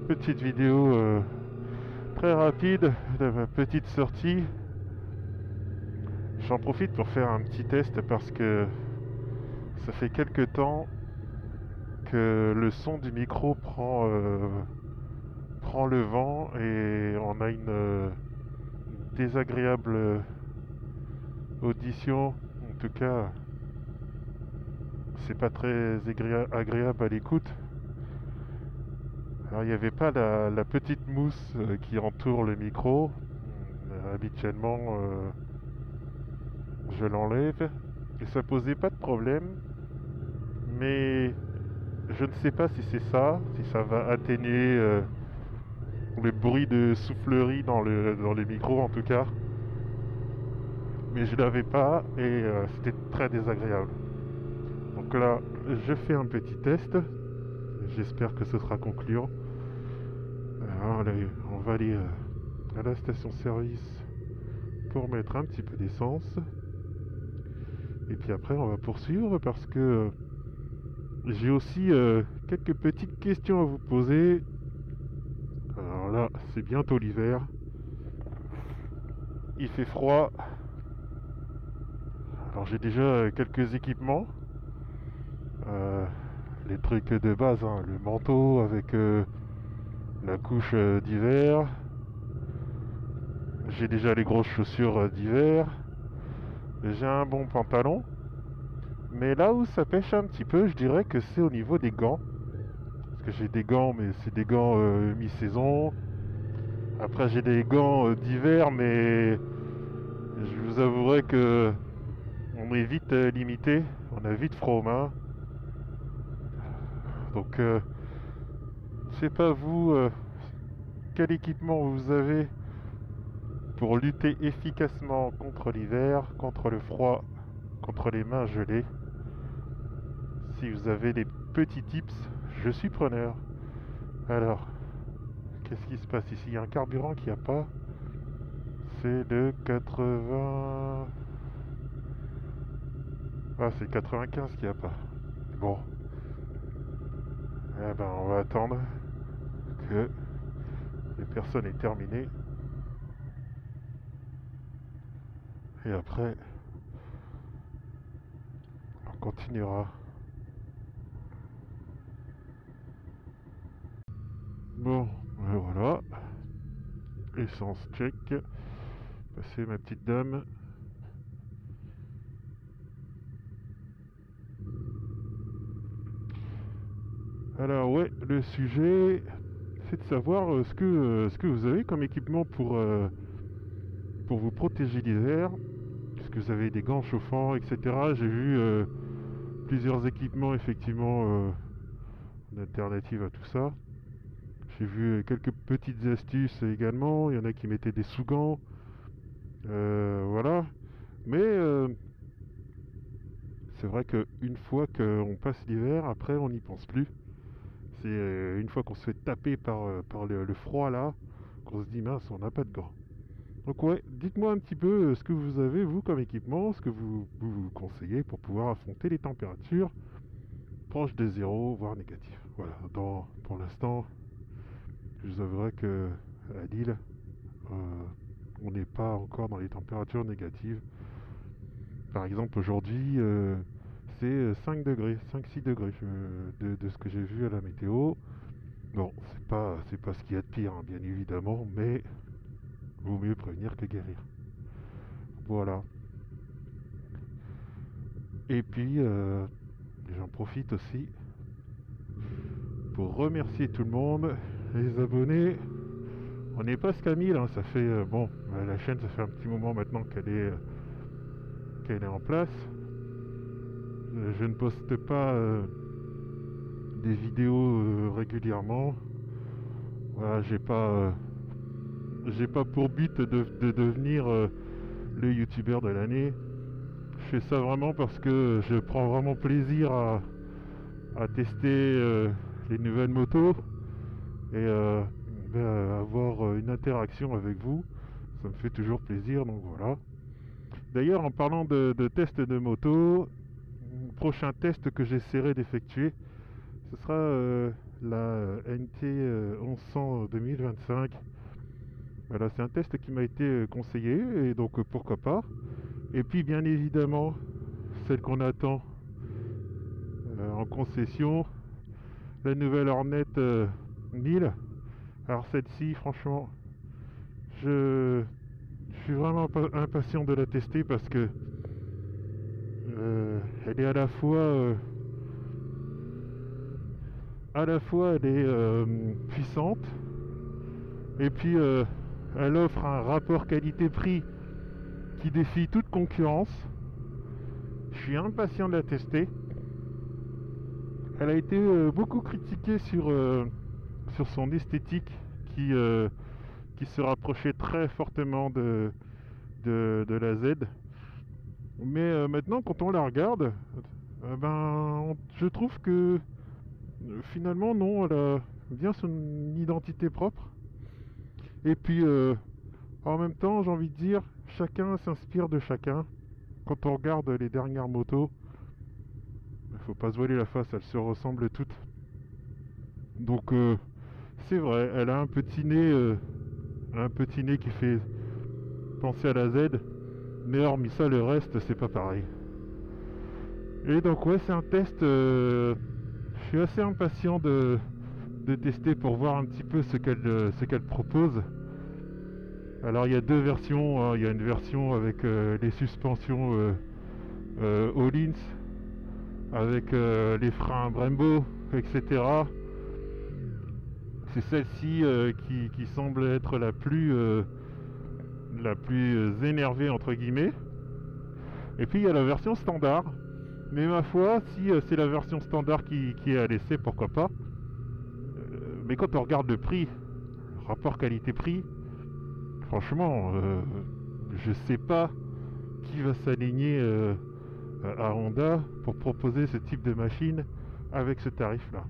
petite vidéo très rapide de ma petite sortie. J'en profite pour faire un petit test parce que ça fait quelques temps que le son du micro prend le vent et on a une désagréable audition. En tout cas, c'est pas très agréable à l'écoute. Alors il n'y avait pas la petite mousse qui entoure le micro. Habituellement, je l'enlève et ça posait pas de problème. Mais je ne sais pas si c'est ça, si ça va atténuer le bruit de soufflerie dans les micros en tout cas. Mais je l'avais pas et c'était très désagréable. Donc là, je fais un petit test. J'espère que ce sera concluant. On va aller à la station-service pour mettre un petit peu d'essence. Et puis après, on va poursuivre parce que j'ai aussi quelques petites questions à vous poser. Alors là, c'est bientôt l'hiver. Il fait froid. Alors j'ai déjà quelques équipements. Les trucs de base, hein, le manteau avec la couche d'hiver. J'ai déjà les grosses chaussures d'hiver. J'ai un bon pantalon. Mais là où ça pêche un petit peu, je dirais que c'est au niveau des gants. Parce que j'ai des gants, mais c'est des gants mi-saison. Après j'ai des gants d'hiver, mais je vous avouerai que on est vite limité. On a vite froid aux mains. Donc je sais pas vous, quel équipement vous avez pour lutter efficacement contre l'hiver, contre le froid, contre les mains gelées. Si vous avez des petits tips, je suis preneur. Alors, qu'est-ce qui se passe ici? Il y a un carburant qui a pas. C'est le 80... Ah, c'est le 95 qui a pas. Bon. Eh ben, on va attendre que les personnes aient terminé. Et après, on continuera. Bon, voilà. Essence check. Passer ma petite dame. Alors ouais, le sujet, c'est de savoir ce que vous avez comme équipement pour vous protéger l'hiver. Est-ce que vous avez des gants chauffants, etc. J'ai vu plusieurs équipements effectivement en alternative à tout ça. J'ai vu quelques petites astuces également. Il y en a qui mettaient des sous-gants. Voilà. Mais c'est vrai qu'une fois qu'on passe l'hiver, après on n'y pense plus. C'est une fois qu'on se fait taper par le froid là, qu'on se dit mince, on n'a pas de gants. Donc ouais, dites-moi un petit peu ce que vous avez vous comme équipement, ce que vous conseillez pour pouvoir affronter les températures proches de zéro, voire négatives. Voilà, pour l'instant, je vous avouerai que à Lille, euh, on n'est pas encore dans les températures négatives. Par exemple, aujourd'hui, c'est 5 degrés, 5-6 degrés de ce que j'ai vu à la météo. Bon, c'est pas ce qu'il y a de pire, hein, bien évidemment, mais vaut mieux prévenir que guérir. Voilà. Et puis, j'en profite aussi pour remercier tout le monde, les abonnés. On n'est pas qu'à 1000, hein, ça fait la chaîne, ça fait un petit moment maintenant qu'elle est en place. Je ne poste pas des vidéos régulièrement. Voilà, j'ai pas pour but de devenir le youtubeur de l'année. Je fais ça vraiment parce que je prends vraiment plaisir à tester les nouvelles motos et avoir une interaction avec vous. Ça me fait toujours plaisir, donc voilà. D'ailleurs, en parlant de tests de moto, le prochain test que j'essaierai d'effectuer, ce sera la NT 1100 2025. Voilà, c'est un test qui m'a été conseillé et donc pourquoi pas. Et puis bien évidemment, celle qu'on attend en concession, la nouvelle Hornet 1000. Alors celle-ci, franchement, je suis vraiment impatient de la tester parce que elle est à la fois elle est puissante et puis elle offre un rapport qualité-prix qui défie toute concurrence. Je suis impatient de la tester. Elle a été beaucoup critiquée sur son esthétique qui se rapprochait très fortement de la Z. Mais maintenant, quand on la regarde, je trouve que finalement, non, elle a bien son identité propre. Et puis, en même temps, j'ai envie de dire, chacun s'inspire de chacun. Quand on regarde les dernières motos, il faut pas se voiler la face, elles se ressemblent toutes. Donc, c'est vrai, elle a un petit nez qui fait penser à la Z. Mais hormis ça, le reste, c'est pas pareil. Et donc, ouais, c'est un test. Je suis assez impatient de tester pour voir un petit peu ce qu'elle propose. Alors, il y a deux versions, hein. Il y a une version avec les suspensions Öhlins, avec les freins Brembo, etc. C'est celle-ci qui semble être la plus énervée entre guillemets. Et puis il y a la version standard. Mais ma foi, si c'est la version standard qui est à l'essai, pourquoi pas. Mais quand on regarde le prix, rapport qualité-prix, franchement, je sais pas qui va s'aligner à Honda pour proposer ce type de machine avec ce tarif-là.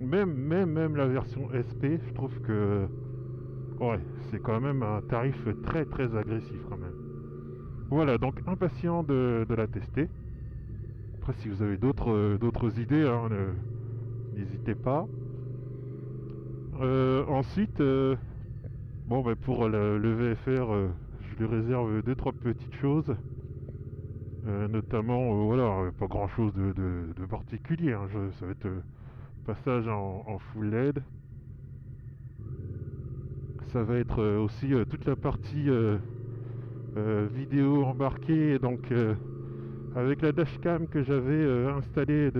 Même la version SP, je trouve que ouais, c'est quand même un tarif très très agressif quand même. Voilà, donc impatient de la tester. Après, si vous avez d'autres idées, hein, n'hésitez pas. Ensuite, pour le VFR, je lui réserve 2-3 petites choses. Notamment, voilà, pas grand chose de particulier. Hein. Ça va être passage en full LED. Ça va être aussi toute la partie vidéo embarquée, donc avec la dashcam que j'avais installée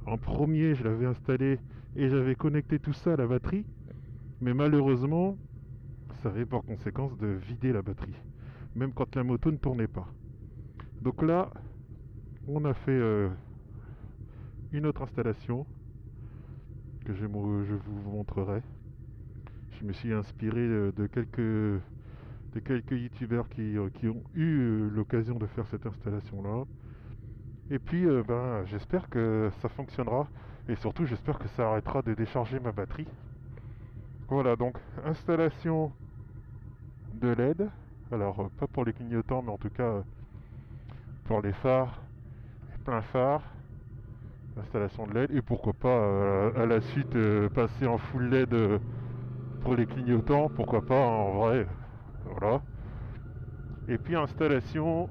en premier, je l'avais installée et j'avais connecté tout ça à la batterie, mais malheureusement ça avait pour conséquence de vider la batterie, même quand la moto ne tournait pas. Donc là, on a fait une autre installation que je vous montrerai. Je me suis inspiré de quelques youtubeurs qui ont eu l'occasion de faire cette installation là. Et puis j'espère que ça fonctionnera et surtout j'espère que ça arrêtera de décharger ma batterie. Voilà, donc installation de LED. Alors pas pour les clignotants, mais en tout cas pour les phares, plein phare, installation de LED, et pourquoi pas à la suite passer en full LED pour les clignotants, pourquoi pas en vrai. Voilà. Et puis installation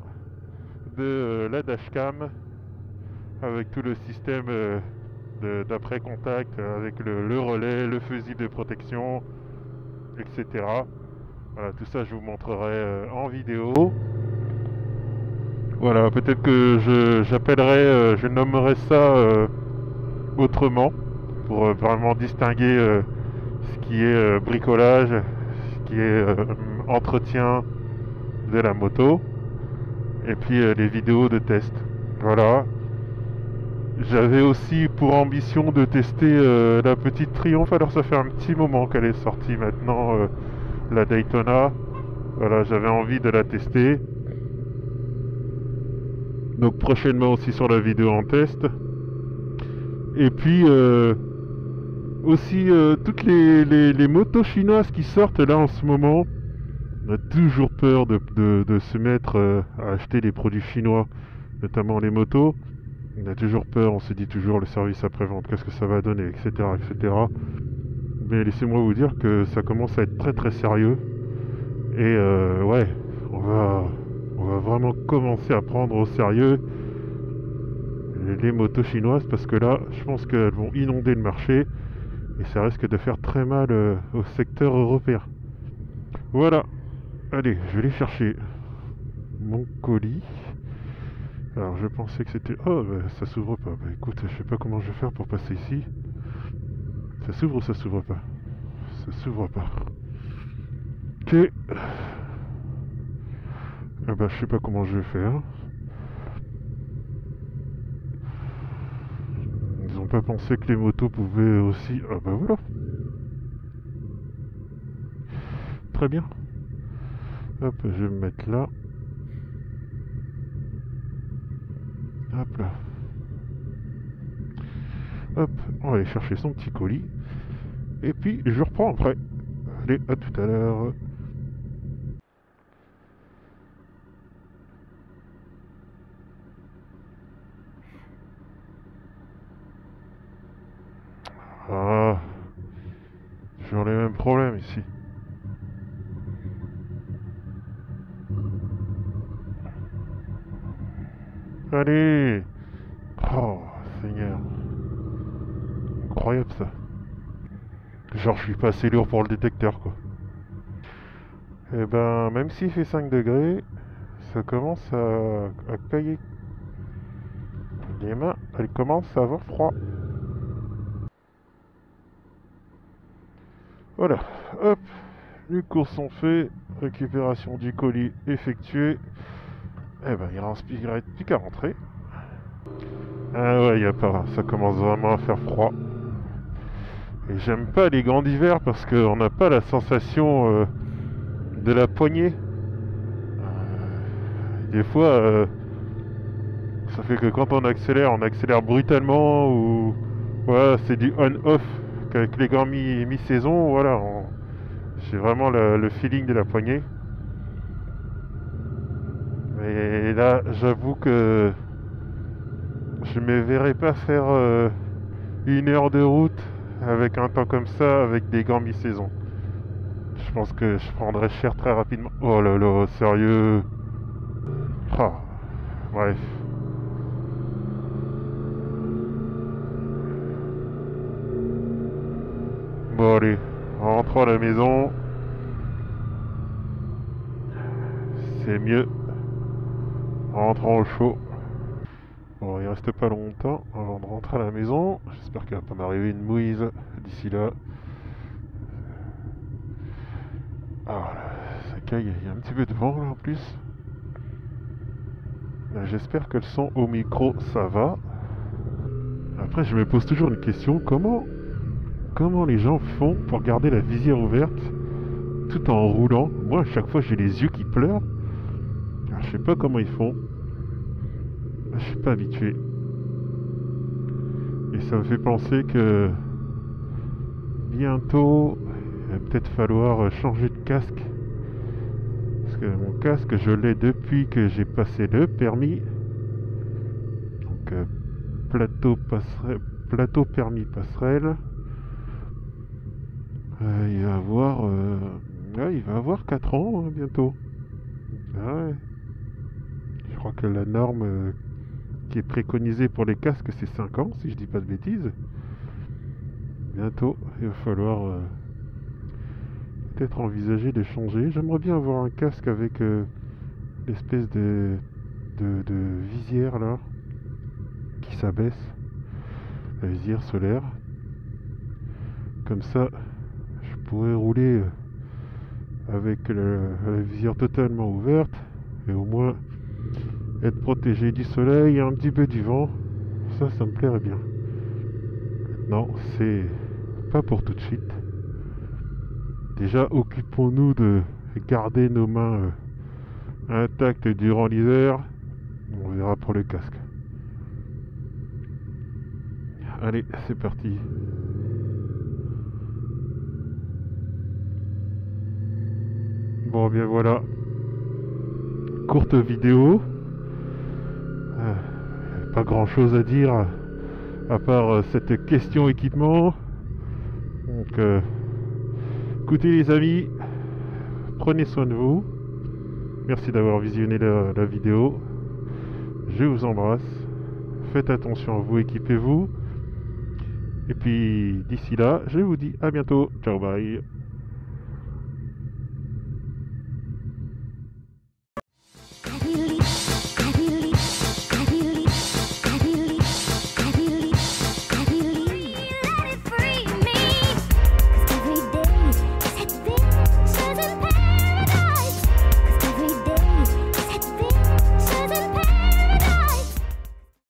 de la dashcam avec tout le système d'après-contact, avec le relais, le fusible de protection, etc. Voilà, tout ça je vous montrerai en vidéo. Voilà, peut-être que je nommerai ça autrement, pour vraiment distinguer ce qui est bricolage, ce qui est entretien de la moto, et puis les vidéos de test. Voilà. J'avais aussi pour ambition de tester la petite Triumph, alors ça fait un petit moment qu'elle est sortie maintenant, la Daytona. Voilà, j'avais envie de la tester. Donc prochainement aussi sur la vidéo en test. Et puis aussi toutes les motos chinoises qui sortent là en ce moment. On a toujours peur de se mettre à acheter des produits chinois, notamment les motos. On a toujours peur, on se dit toujours le service après-vente, qu'est-ce que ça va donner, etc. etc. Mais laissez-moi vous dire que ça commence à être très très sérieux. Et ouais, on va, on va vraiment commencer à prendre au sérieux les motos chinoises parce que là, je pense qu'elles vont inonder le marché et ça risque de faire très mal au secteur européen. Voilà, allez, je vais aller chercher mon colis. Alors je pensais que c'était... Oh, bah, ça s'ouvre pas. Bah écoute, je sais pas comment je vais faire pour passer ici. Ça s'ouvre ou ça s'ouvre pas? Ça s'ouvre pas. Ok. Ah bah je sais pas comment je vais faire. Ils ont pas pensé que les motos pouvaient aussi... Ah bah voilà. Très bien. Hop, je vais me mettre là. Hop là. Hop, on va aller chercher son petit colis. Et puis je reprends après. Allez, à tout à l'heure. Ah, toujours les mêmes problèmes ici. Allez. Oh, Seigneur. Incroyable ça. Genre je suis pas assez lourd pour le détecteur quoi. Et ben même s'il fait 5 degrés, ça commence à cailler. Les mains, elles commencent à avoir froid. Voilà, hop, les courses sont faites, récupération du colis effectuée. Eh ben il reste plus qu'à rentrer. Ah ouais, y a pas, ça commence vraiment à faire froid. Et j'aime pas les gants d'hiver parce qu'on n'a pas la sensation de la poignée. Des fois, ça fait que quand on accélère brutalement ou voilà, c'est du on-off. Qu'avec les gants mi-saison, voilà, j'ai vraiment le feeling de la poignée. Et là, j'avoue que je me verrais pas faire 1 heure de route avec un temps comme ça, avec des gants mi-saison. Je pense que je prendrais cher très rapidement. Oh là là, sérieux. Ah, bref. Bon allez, rentrons à la maison. C'est mieux. Rentrons au chaud. Bon, il reste pas longtemps avant de rentrer à la maison. J'espère qu'il va pas m'arriver une mouise d'ici là. Ah, là, ça caille, il y a un petit peu de vent là en plus. J'espère que le son au micro ça va. Après, je me pose toujours une question, comment les gens font pour garder la visière ouverte tout en roulant? Moi, à chaque fois, j'ai les yeux qui pleurent. Alors, je sais pas comment ils font. Je suis pas habitué. Et ça me fait penser que bientôt, il va peut-être falloir changer de casque. Parce que mon casque, je l'ai depuis que j'ai passé le permis. Donc, plateau permis passerelle. Il va avoir, ouais, il va avoir 4 ans hein, bientôt. Ah ouais. Je crois que la norme qui est préconisée pour les casques, c'est 5 ans, si je dis pas de bêtises. Bientôt, il va falloir peut-être envisager de changer. J'aimerais bien avoir un casque avec l'espèce de visière là, qui s'abaisse, la visière solaire. Comme ça, je pourrais rouler avec la visière totalement ouverte et au moins être protégé du soleil et un petit peu du vent. Ça me plairait bien. Non, c'est pas pour tout de suite. Déjà, occupons-nous de garder nos mains intactes durant l'hiver. On verra pour le casque. Allez, c'est parti. Bon, bien voilà. Courte vidéo. pas grand chose à dire à part cette question équipement. Donc écoutez les amis, prenez soin de vous. Merci d'avoir visionné la vidéo. Je vous embrasse. Faites attention à vous, équipez-vous. Et puis d'ici là, je vous dis à bientôt. Ciao, bye.